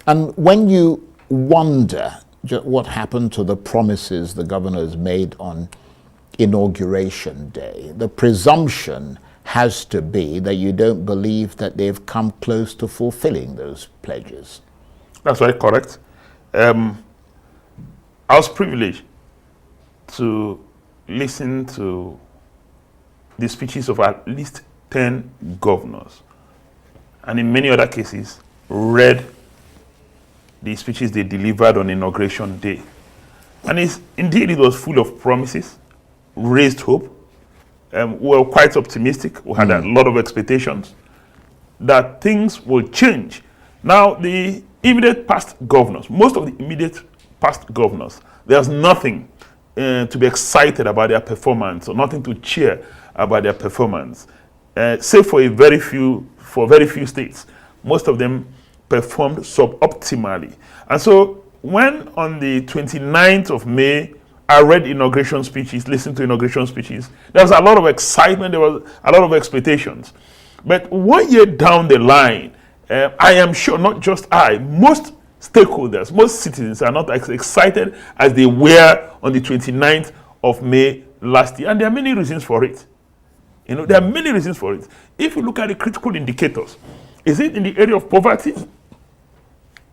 And when you wonder what happened to the promises the governors made on Inauguration Day, the presumption has to be that you don't believe that they've come close to fulfilling those pledges. That's very correct. I was privileged to listen to the speeches of at least 10 governors, and in many other cases, read the speeches they delivered on Inauguration Day. And indeed, it was full of promises, raised hope. We were quite optimistic. We had a lot of expectations that things will change. Now, the immediate past governors, most of the immediate past governors, there's nothing to be excited about their performance, or nothing to cheer about their performance. Save for very few states, most of them performed suboptimally. And so when on the 29th of May, I read inauguration speeches, listened to inauguration speeches, there was a lot of excitement, there was a lot of expectations. But 1 year down the line, I am sure, not just I, most stakeholders, most citizens are not as excited as they were on the 29th of May last year. And there are many reasons for it. There are many reasons for it. If you look at the critical indicators, is it in the area of poverty?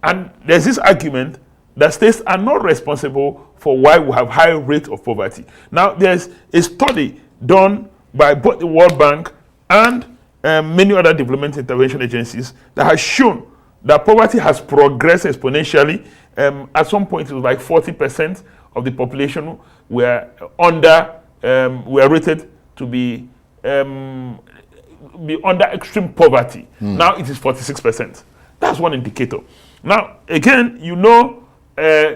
And there's this argument that states are not responsible for why we have high rate of poverty. Now, there's a study done by both the World Bank and many other development intervention agencies that has shown that poverty has progressed exponentially. At some point, it was like 40% of the population were rated to be under extreme poverty. Now it is 46%. That's one indicator. Now, again,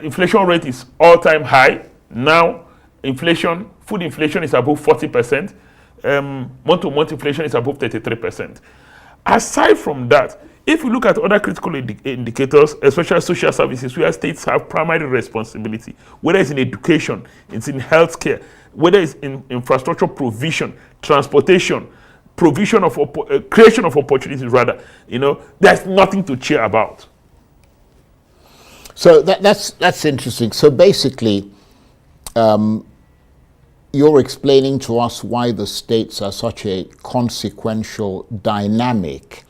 inflation rate is all-time high. Now, food inflation is above 40%. Month-to-month inflation is above 33%. Aside from that, if you look at other critical indicators, especially social services, where states have primary responsibility, whether it's in education, it's in healthcare, whether it's in infrastructure provision, transportation, provision of creation of opportunities, rather, there's nothing to cheer about. So that's interesting. So basically, you're explaining to us why the states are such a consequential dynamic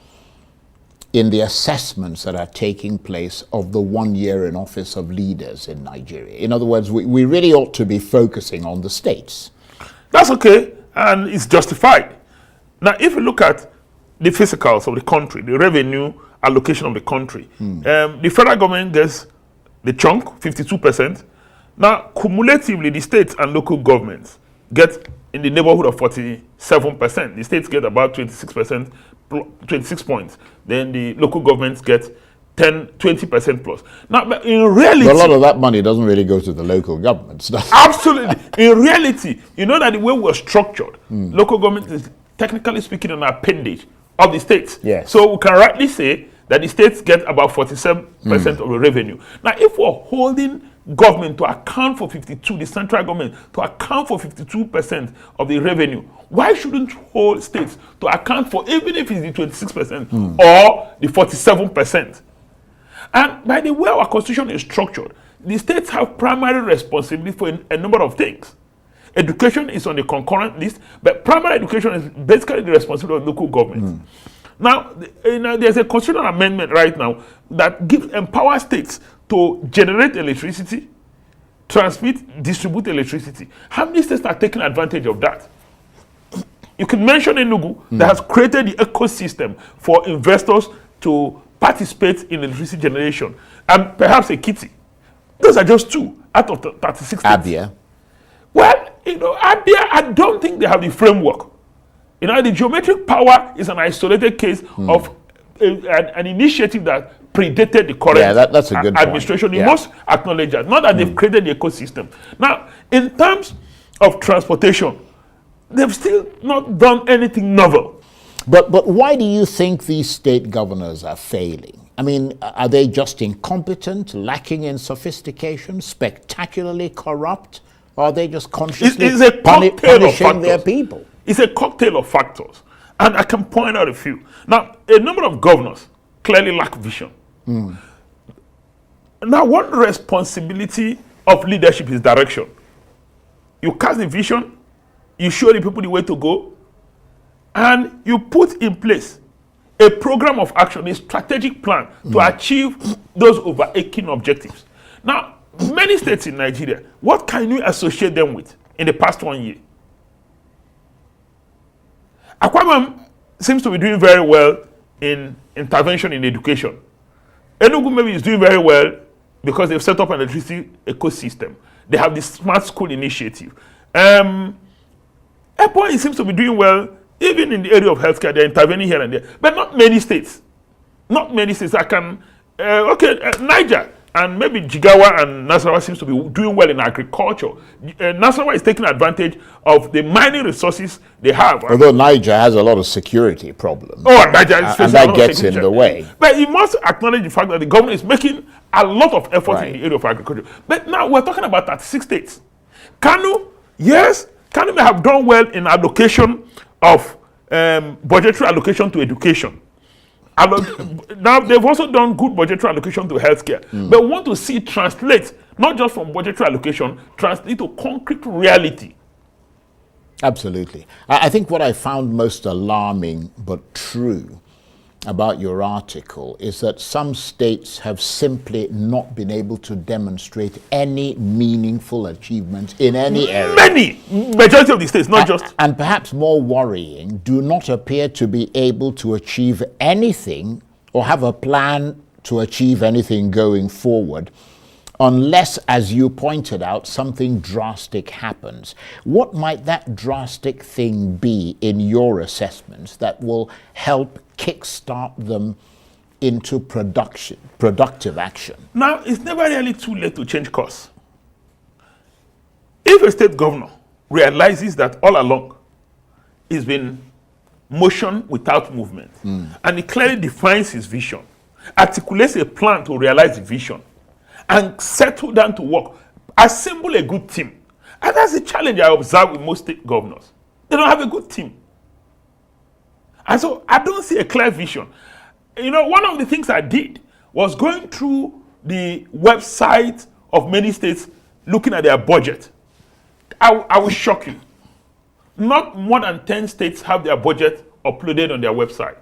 in the assessments that are taking place of the 1 year in office of leaders in Nigeria. In other words, we really ought to be focusing on the states. That's okay, and it's justified. Now, if you look at the physicals of the country, the revenue allocation of the country, the federal government gets the chunk, 52%. Now, cumulatively, the states and local governments get in the neighborhood of 47%. The states get about 26%, 26 points. Then the local governments get 20% plus. Now, but in reality, but a lot of that money doesn't really go to the local governments. Absolutely. In reality, that the way we're structured, local government is technically speaking an appendage of the states. Yes. So we can rightly say that the states get about 47% of the revenue. Now, if we're holding government to account for 52, the central government to account for 52% of the revenue, why shouldn't hold states to account for, even if it's the 26% or the 47%? And by the way our constitution is structured, the states have primary responsibility for a number of things. Education is on the concurrent list, but primary education is basically the responsibility of local governments. Now, there's a constitutional amendment right now that empowers states to generate electricity, transmit, distribute electricity. How many states are taking advantage of that? You can mention Enugu that has created the ecosystem for investors to participate in electricity generation, and perhaps Ekiti. Those are just 2 out of 36 states. Abia. Well, Abia, I don't think they have the framework. The geometric power is an isolated case of an initiative that predated the current that's a good administration. point. You must acknowledge that. Not that they've created the ecosystem. Now, in terms of transportation, they've still not done anything novel. But why do you think these state governors are failing? I mean, are they just incompetent, lacking in sophistication, spectacularly corrupt? Or are they just consciously punishing their people? It's a cocktail of factors. And I can point out a few. Now, a number of governors clearly lack vision. Now, one responsibility of leadership is direction. You cast the vision, you show the people the way to go, and you put in place a program of action, a strategic plan to achieve those overarching objectives. Now, many states in Nigeria, what can you associate them with in the past 1 year? Akwamam seems to be doing very well in intervention in education. Enugu maybe is doing very well because they've set up an electricity ecosystem. They have the smart school initiative. Epo seems to be doing well even in the area of healthcare. They're intervening here and there, but not many states. Not many states. Niger and maybe Jigawa and Nasarawa seems to be doing well in agriculture. Nasarawa is taking advantage of the mining resources they have. Although Niger has a lot of security problems. Oh, Niger is facing and a lot that of gets security in the way. But you must acknowledge the fact that the government is making a lot of effort in the area of agriculture. But now we're talking about 36 states. Kano, yes, Kano may have done well in allocation of budgetary allocation to education. Now they've also done good budgetary allocation to healthcare, but we want to see it translate not just from budgetary allocation, translate to concrete reality. Absolutely. I think what I found most alarming but true about your article is that some states have simply not been able to demonstrate any meaningful achievements in any area. Majority of the states, not just. And perhaps more worrying, do not appear to be able to achieve anything or have a plan to achieve anything going forward, unless, as you pointed out, something drastic happens. What might that drastic thing be in your assessments that will help kickstart them into productive action? Now, it's never really too late to change course. If a state governor realizes that all along he's been motion without movement, and he clearly defines his vision, articulates a plan to realize the vision, and settle down to work, assemble a good team. And that's the challenge I observe with most state governors. They don't have a good team. And so I don't see a clear vision. You know, one of the things I did was going through the website of many states, looking at their budget. I will shock you. Not more than 10 states have their budget uploaded on their website.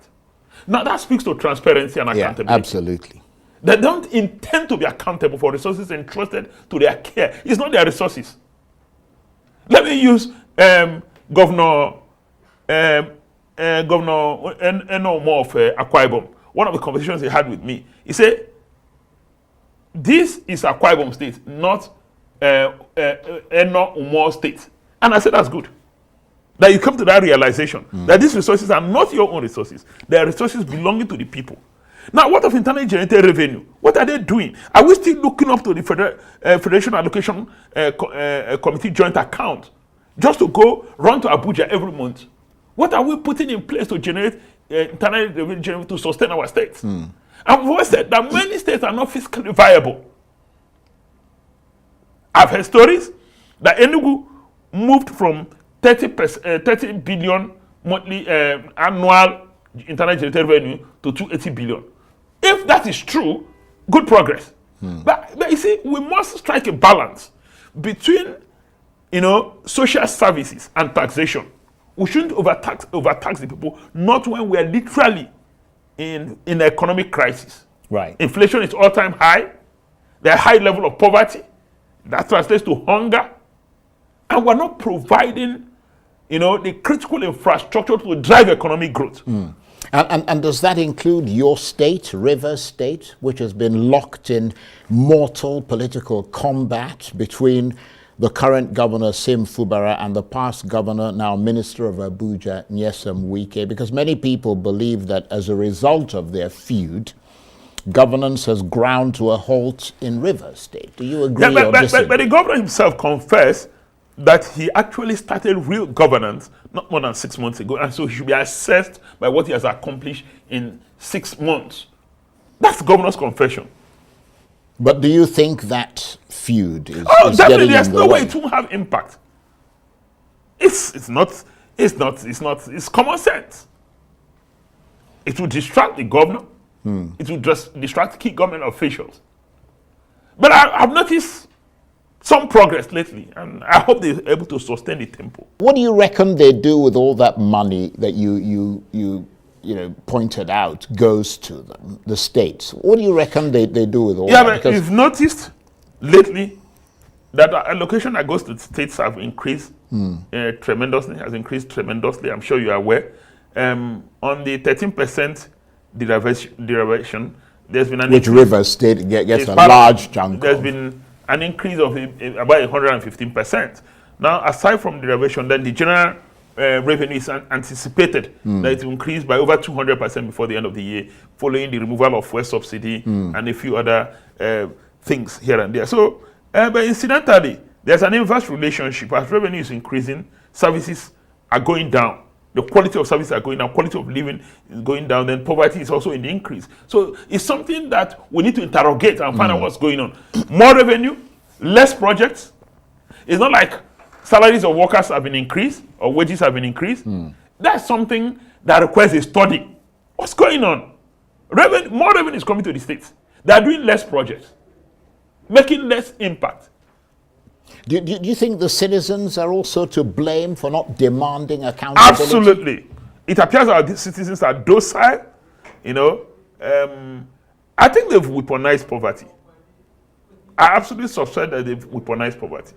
Now that speaks to transparency and accountability. Yeah, absolutely. They don't intend to be accountable for resources entrusted to their care. It's not their resources. Let me use Governor Eno More of Akwa Ibom. One of the conversations he had with me, he said, this is Akwa Ibom State, not Eno Umo State. And I said, that's good. That you come to that realization that these resources are not your own resources. They are resources belonging to the people. Now, what of internally generated revenue? What are they doing? Are we still looking up to the Federation Allocation Committee joint account just to go run to Abuja every month? What are we putting in place to generate internal revenue to sustain our states? And we've always said that many states are not fiscally viable. I've heard stories that Enugu moved from 30 billion monthly annual internal generated revenue to 280 billion. If that is true, good progress. But you see, we must strike a balance between, social services and taxation. We shouldn't overtax the people, not when we are literally in an economic crisis. Right. Inflation is all-time high. There's a high level of poverty. That translates to hunger. And we're not providing, the critical infrastructure to drive economic growth. And does that include your state, Rivers State, which has been locked in mortal political combat between the current governor, Sim Fubara, and the past governor, now Minister of Abuja, Nyesom Wike? Because many people believe that as a result of their feud, governance has ground to a halt in Rivers State. Do you agree or disagree? But the governor himself confessed that he actually started real governance not more than 6 months ago, and so he should be assessed by what he has accomplished in 6 months. That's governor's confession. But do you think that feud is definitely. getting There's in the no way way? it won't have impact. It's common sense. It will distract the governor. It will just distract key government officials. But I've noticed some progress lately, and I hope they're able to sustain the tempo. What do you reckon they do with all that money that you pointed out goes to them, the states? What do you reckon they do with all that? Yeah, but you've noticed lately that the allocation that goes to the states have increased tremendously, I'm sure you are aware. On the 13% derivation, there's been an Which River State gets a large chunk There's of. been an increase of about 115%. Now, aside from derivation, then the general revenue is anticipated that it will increase by over 200% before the end of the year, following the removal of fuel subsidy and a few other things here and there. So, but incidentally, there's an inverse relationship. As revenue is increasing, services are going down. The quality of services are going down, quality of living is going down, then poverty is also in the increase. So it's something that we need to interrogate and find out what's going on. More revenue, less projects. It's not like salaries of workers have been increased or wages have been increased. That's something that requires a study. What's going on? More revenue is coming to the states. They are doing less projects, making less impact. Do you think the citizens are also to blame for not demanding accountability? Absolutely. It appears our citizens are docile, I think they've weaponized poverty. I absolutely subscribe that they've weaponized poverty.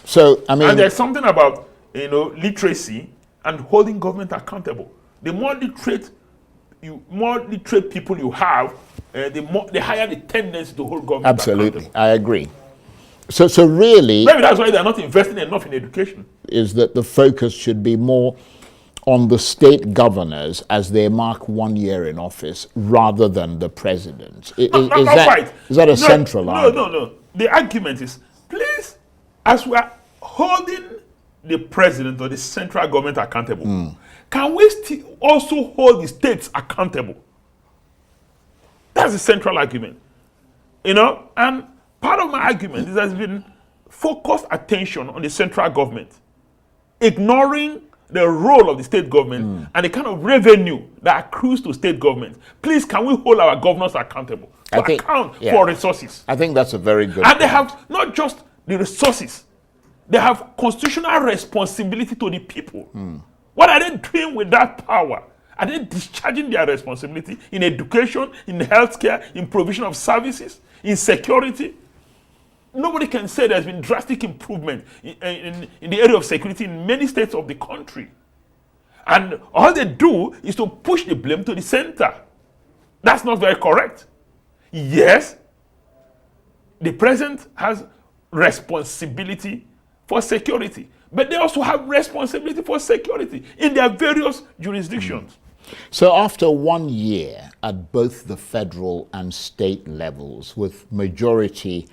So, I mean... And there's something about, literacy and holding government accountable. The more literate people you have, the higher the tendency to hold government Absolutely, accountable. I agree. So really... Maybe that's why they're not investing enough in education. Is that the focus should be more on the state governors as they mark 1 year in office rather than the president. Is that a central argument? No. The argument is, please, as we are holding the president or the central government accountable, can we also hold the states accountable? That's the central argument. And part of my argument is there's been focused attention on the central government, ignoring the role of the state government and the kind of revenue that accrues to state government. Please, can we hold our governors accountable to account for resources? I think that's a very good And point. They have not just the resources, they have constitutional responsibility to the people. What are they doing with that power? Are they discharging their responsibility in education, in healthcare, in provision of services, in security? Nobody can say there's been drastic improvement in the area of security in many states of the country. And all they do is to push the blame to the center. That's not very correct. Yes, the president has responsibility for security, but they also have responsibility for security in their various jurisdictions. So after 1 year at both the federal and state levels, with majority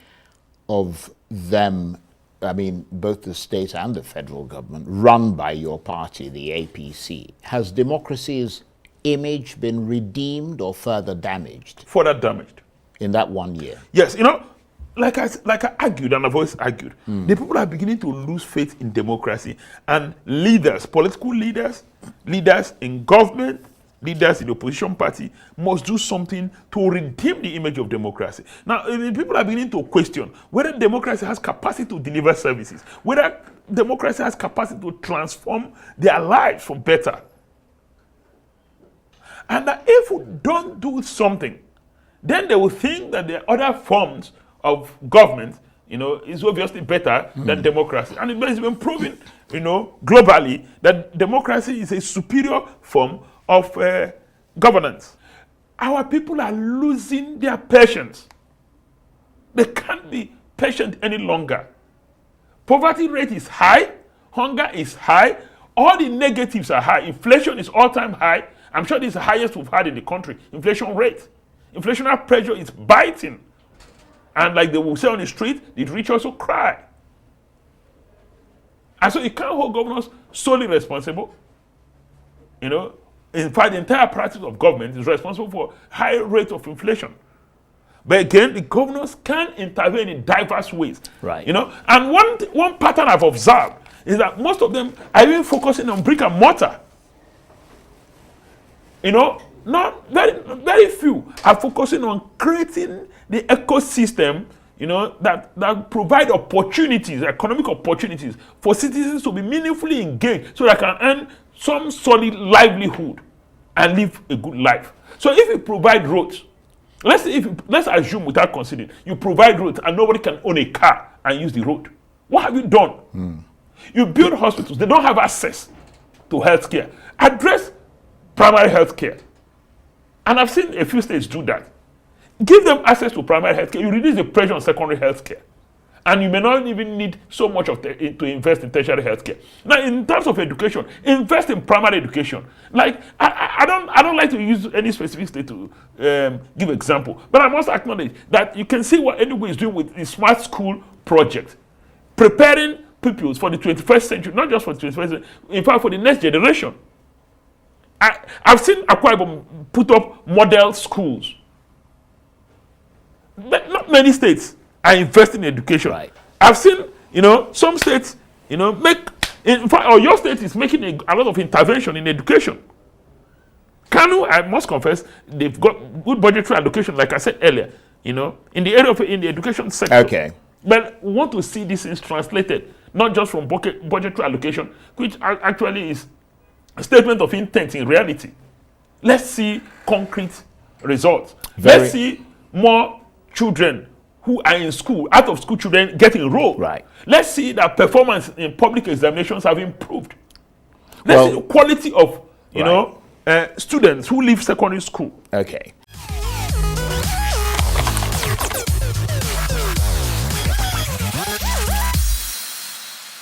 of them, I mean, both the state and the federal government, run by your party, the APC, has democracy's image been redeemed or further damaged? Further damaged. In that 1 year? Yes, like I argued, and I've always argued, the people are beginning to lose faith in democracy, and leaders, political leaders, leaders in government, leaders in the opposition party must do something to redeem the image of democracy. Now, people are beginning to question whether democracy has capacity to deliver services, whether democracy has capacity to transform their lives for better. And that if we don't do something, then they will think that the other forms of government, is obviously better than democracy. And it's been proven, globally, that democracy is a superior form of governance. Our people are losing their patience. They can't be patient any longer. Poverty rate is high, hunger is high, all the negatives are high. Inflation is all-time high. I'm sure this is the highest we've had in the country. Inflation rate. Inflationary pressure is biting. And like they will say on the street, the rich also cry. And so you can't hold governors solely responsible. In fact, the entire practice of government is responsible for high rate of inflation. But again, the governors can intervene in diverse ways. Right. And one pattern I've observed is that most of them are even focusing on brick and mortar. Not very, very few are focusing on creating the ecosystem, that provide opportunities, economic opportunities for citizens to be meaningfully engaged so they can earn some solid livelihood and live a good life. So if you provide roads, let's assume without considering, you provide roads and nobody can own a car and use the road. What have you done? You build hospitals, they don't have access to healthcare. Address primary healthcare. And I've seen a few states do that. Give them access to primary healthcare. You reduce the pressure on secondary healthcare. And you may not even need so much to invest in tertiary healthcare. Now, in terms of education, invest in primary education. Like, I don't like to use any specific state to give example, but I must acknowledge that you can see what Enugu is doing with the Smart School project, preparing pupils for the 21st century, not just for the 21st century, in fact, for the next generation. I've seen Akwa Ibom put up model schools. But not many states are investing in education. Right. I've seen, some states, make, in fact, or your state is making a lot of intervention in education. Kanu, I must confess, they've got good budgetary allocation, like I said earlier, in the area of in the education sector. Okay. But we want to see these things translated, not just from budgetary allocation, which actually is statement of intent in reality. Let's see concrete results. Let's see more children who are in school, out of school children, get enrolled. Right. Let's see that performance in public examinations have improved. Let's see the quality of, students who leave secondary school. Okay.